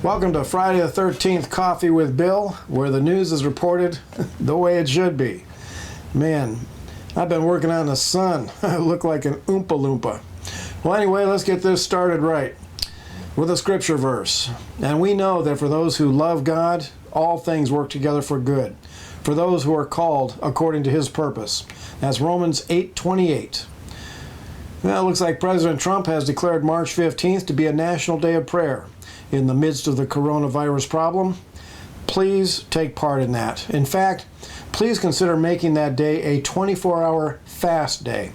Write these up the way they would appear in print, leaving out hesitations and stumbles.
Welcome to Friday the 13th Coffee with Bill, where the news is reported the way it should be. Man, I've been working on the sun. I look like an Oompa Loompa. Well, anyway, let's get this started right with a scripture verse. And we know that for those who love God, all things work together for good, for those who are called according to his purpose. That's Romans 8:28. Well, it looks like President Trump has declared March 15th to be a national day of prayer in the midst of the coronavirus problem. Please take part in that. In fact, please consider making that day a 24-hour fast day.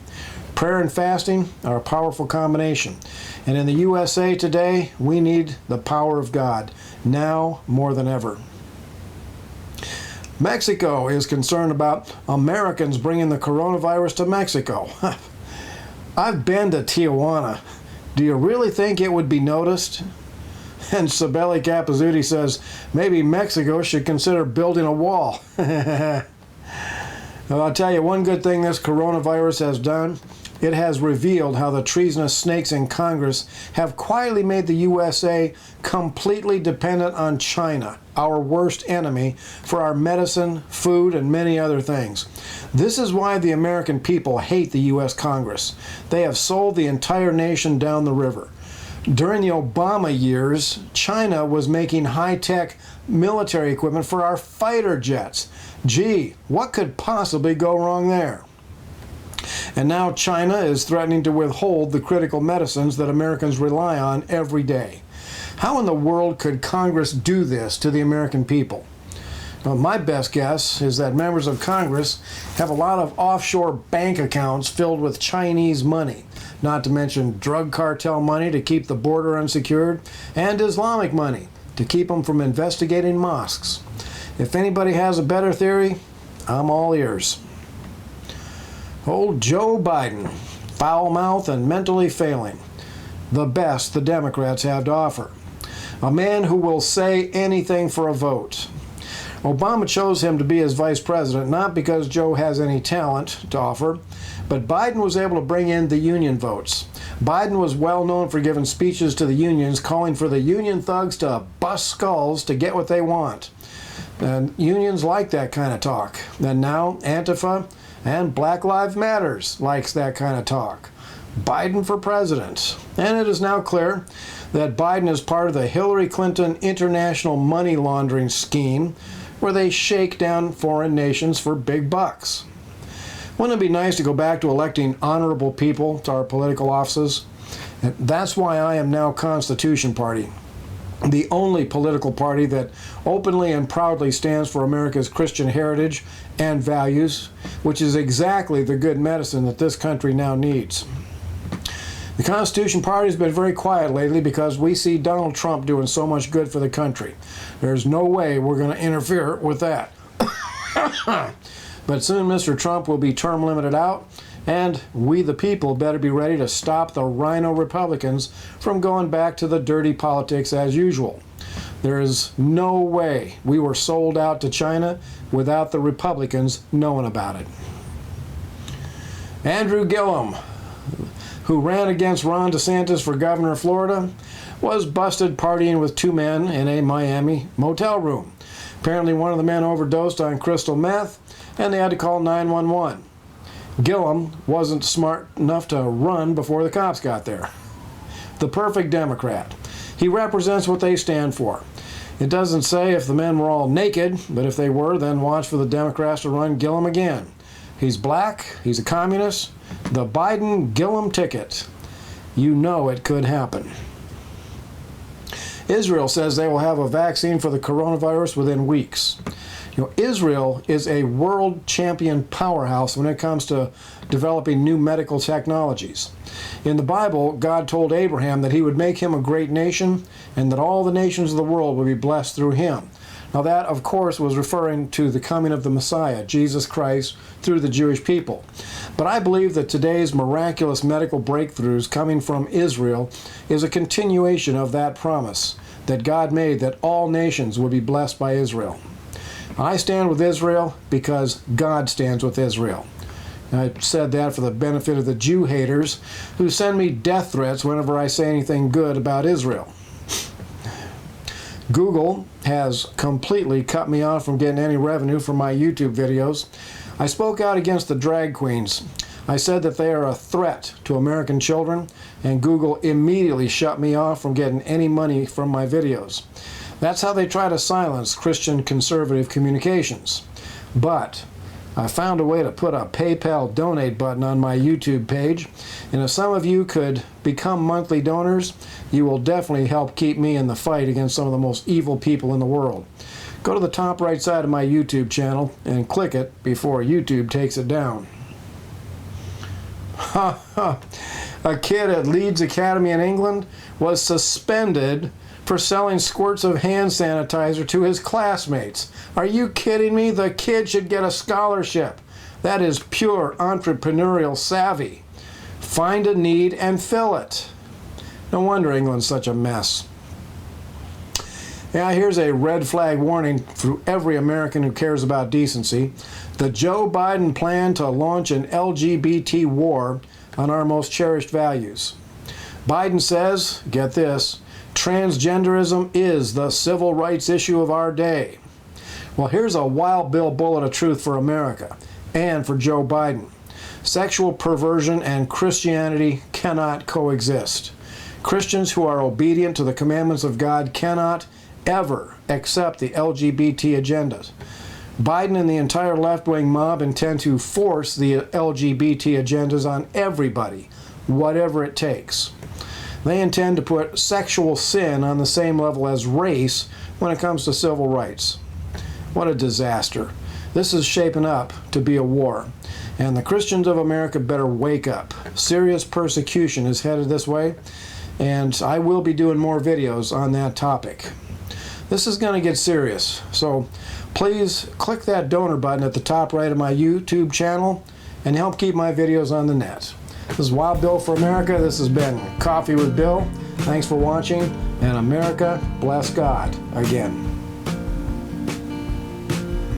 Prayer and fasting are a powerful combination. And in the USA today, we need the power of God, now more than ever. Mexico is concerned about Americans bringing the coronavirus to Mexico. I've been to Tijuana. Do you really think it would be noticed? And Sabelli Capizzuti says maybe Mexico should consider building a wall. Well, I'll tell you one good thing this coronavirus has done. It has revealed how the treasonous snakes in Congress have quietly made the USA completely dependent on China, our worst enemy, for our medicine, food, and many other things. This is why the American people hate the U.S. Congress. They have sold the entire nation down the river. During the Obama years, China was making high-tech military equipment for our fighter jets. Gee, what could possibly go wrong there? And now China is threatening to withhold the critical medicines that Americans rely on every day. How in the world could Congress do this to the American people? Well, my best guess is that members of Congress have a lot of offshore bank accounts filled with Chinese money, not to mention drug cartel money to keep the border unsecured, and Islamic money to keep them from investigating mosques. If anybody has a better theory, I'm all ears. Old Joe Biden, foul-mouthed and mentally failing. The best the Democrats have to offer. A man who will say anything for a vote. Obama chose him to be his vice president not because Joe has any talent to offer, but Biden was able to bring in the union votes. Biden was well known for giving speeches to the unions calling for the union thugs to bust skulls to get what they want. And unions like that kind of talk. And now Antifa and Black Lives Matters likes that kind of talk. Biden for president. And it is now clear that Biden is part of the Hillary Clinton international money laundering scheme where they shake down foreign nations for big bucks. Wouldn't it be nice to go back to electing honorable people to our political offices? And that's why I am now Constitution Party, the only political party that openly and proudly stands for America's Christian heritage and values, which is exactly the good medicine that this country now needs. The Constitution Party has been very quiet lately because we see Donald Trump doing so much good for the country. There's no way we're going to interfere with that. But soon Mr. Trump will be term limited out, and we the people better be ready to stop the rhino Republicans from going back to the dirty politics as usual. There is no way we were sold out to China without the Republicans knowing about it. Andrew Gilliam, who ran against Ron DeSantis for governor of Florida, was busted partying with two men in a Miami motel room. Apparently one of the men overdosed on crystal meth, and they had to call 911. Gilliam wasn't smart enough to run before the cops got there. The perfect Democrat. He represents what they stand for. It doesn't say if the men were all naked, but if they were, then watch for the Democrats to run Gilliam again. He's black, he's a communist, the Biden-Gilliam ticket. You know it could happen. Israel says they will have a vaccine for the coronavirus within weeks. Israel is a world champion powerhouse when it comes to developing new medical technologies. In the Bible, God told Abraham that he would make him a great nation and that all the nations of the world would be blessed through him. Now that, of course, was referring to the coming of the Messiah, Jesus Christ, through the Jewish people. But I believe that today's miraculous medical breakthroughs coming from Israel is a continuation of that promise that God made that all nations would be blessed by Israel. I stand with Israel because God stands with Israel. I said that for the benefit of the Jew haters who send me death threats whenever I say anything good about Israel. Google has completely cut me off from getting any revenue from my YouTube videos. I spoke out against the drag queens. I said that they are a threat to American children, and Google immediately shut me off from getting any money from my videos. That's how they try to silence Christian conservative communications. But I found a way to put a PayPal donate button on my YouTube page, and if some of you could become monthly donors, you will definitely help keep me in the fight against some of the most evil people in the world. Go to the top right side of my YouTube channel and click it before YouTube takes it down. A kid at Leeds Academy in England was suspended for selling squirts of hand sanitizer to his classmates. Are you kidding me? The kid should get a scholarship. That is pure entrepreneurial savvy. Find a need and fill it. No wonder England's such a mess. Yeah, here's a red flag warning for every American who cares about decency. The Joe Biden plan to launch an LGBT war on our most cherished values. Biden says, get this, transgenderism is the civil rights issue of our day. Well, here's a wild bill bullet of truth for America and for Joe Biden. Sexual perversion and Christianity cannot coexist. Christians who are obedient to the commandments of God cannot ever accept the LGBT agendas. Biden and the entire left-wing mob intend to force the LGBT agendas on everybody, whatever it takes. They intend to put sexual sin on the same level as race when it comes to civil rights. What a disaster. This is shaping up to be a war, and the Christians of America better wake up. Serious persecution is headed this way, and I will be doing more videos on that topic. This is going to get serious, so please click that donor button at the top right of my YouTube channel and help keep my videos on the net. This is Wild Bill for America. This has been Coffee with Bill. Thanks for watching, and America bless God again.